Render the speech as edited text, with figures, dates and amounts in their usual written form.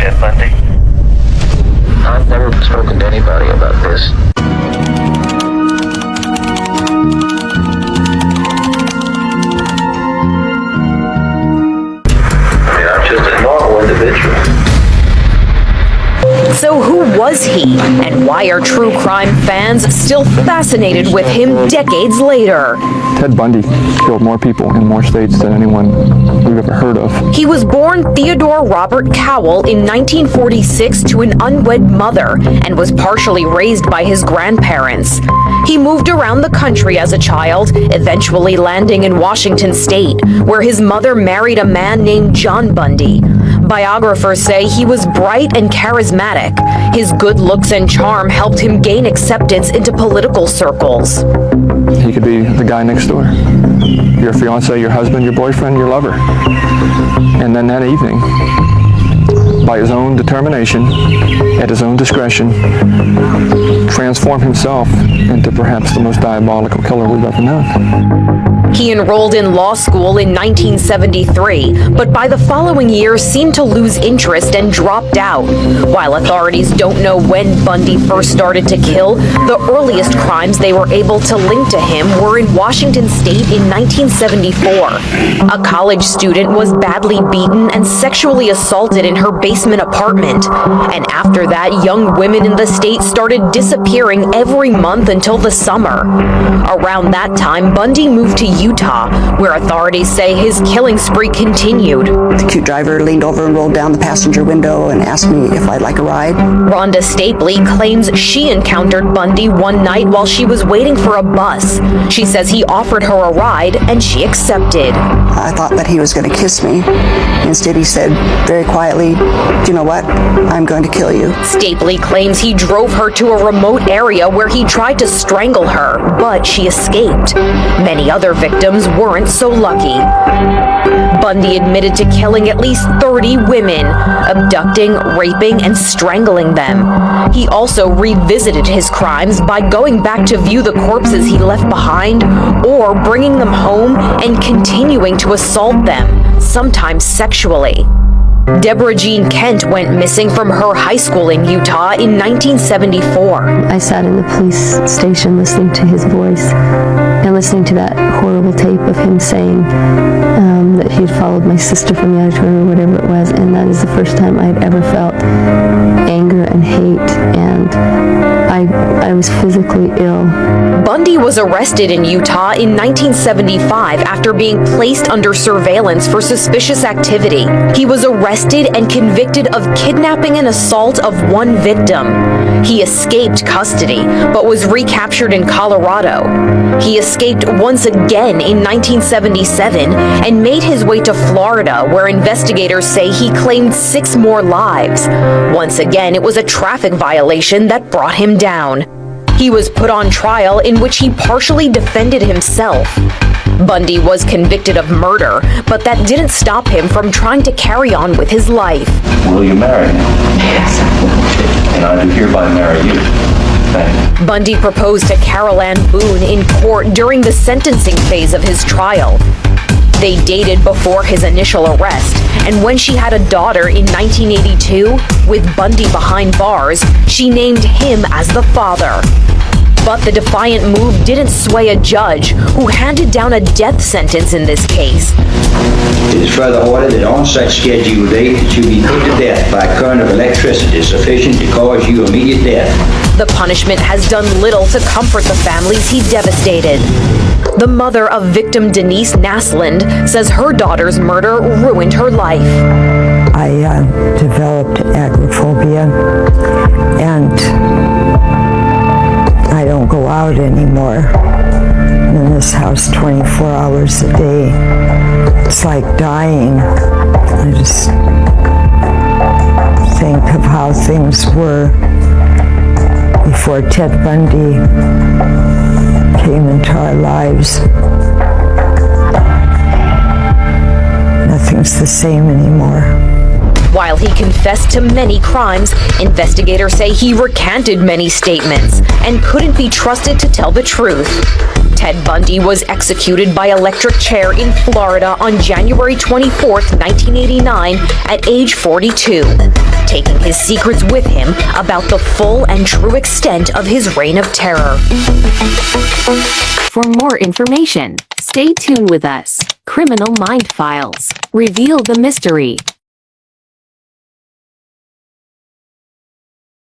Ted Bundy? I've never spoken to anybody about this. I'm just a normal individual. So who was he, and why are true crime fans still fascinated with him decades later? Ted Bundy killed more people in more states than anyone we've ever heard of. He was born Theodore Robert Cowell in 1946 to an unwed mother and was partially raised by his grandparents. He moved around the country as a child, eventually landing in Washington state, where his mother married a man named John Bundy. Biographers say he was bright and charismatic. His good looks and charm helped him gain acceptance into political circles. He could be the guy next door. Your fiance, your husband, your boyfriend, your lover. And then that evening, by his own determination, at his own discretion, transform himself into perhaps the most diabolical killer we've ever known. He enrolled in law school in 1973, but by the following year seemed to lose interest and dropped out. While authorities don't know when Bundy first started to kill, the earliest crimes they were able to link to him were in Washington state in 1974. A college student was badly beaten and sexually assaulted in her basement apartment. And after that, young women in the state started disappearing every month until the summer. Around that time, Bundy moved to Utah, where authorities say his killing spree continued. The cute driver leaned over and rolled down the passenger window and asked me if I'd like a ride. Rhonda Stapley claims she encountered Bundy one night while she was waiting for a bus. She says he offered her a ride and she accepted. I thought that he was going to kiss me. Instead, he said very quietly, "Do you know what? I'm going to kill you." Stapley claims he drove her to a remote area where he tried to strangle her, but she escaped. Many other victims weren't so lucky. Bundy admitted to killing at least 30 women, abducting, raping, and strangling them. He also revisited his crimes by going back to view the corpses he left behind or bringing them home and continuing to assault them, sometimes sexually. Deborah Jean Kent went missing from her high school in Utah in 1974. I sat in the police station listening to his voice and listening to that horrible tape of him saying that he'd followed my sister from the auditorium or whatever it was, and that is the first time I'd ever felt anger and hate, and I was physically ill. Bundy was arrested in Utah in 1975 after being placed under surveillance for suspicious activity. He was arrested and convicted of kidnapping and assault of one victim. He escaped custody, but was recaptured in Colorado. He escaped once again in 1977 and made his way to Florida, where investigators say he claimed 6 more lives. Once again, it was a traffic violation that brought him down. He was put on trial in which he partially defended himself. Bundy was convicted of murder, but that didn't stop him from trying to carry on with his life. Will you marry me? Yes. And I do hereby marry you. Thank you. Bundy proposed to Carol Ann Boone in court during the sentencing phase of his trial. They dated before his initial arrest, and when she had a daughter in 1982, with Bundy behind bars, she named him as the father. But the defiant move didn't sway a judge, who handed down a death sentence in this case. It is further ordered that on such scheduled date that you be put to death by a current of electricity sufficient to cause you immediate death. The punishment has done little to comfort the families he devastated. The mother of victim Denise Naslund says her daughter's murder ruined her life. I developed agoraphobia, and I don't go out anymore. I'm in this house 24 hours a day. It's like dying. I just think of how things were before Ted Bundy came into our lives. Nothing's the same anymore. While he confessed to many crimes, investigators say he recanted many statements and couldn't be trusted to tell the truth. Ted Bundy was executed by electric chair in Florida on January 24, 1989, at age 42. taking his secrets with him about the full and true extent of his reign of terror. For more information, stay tuned with us. Criminal Mind Files. Reveal the mystery.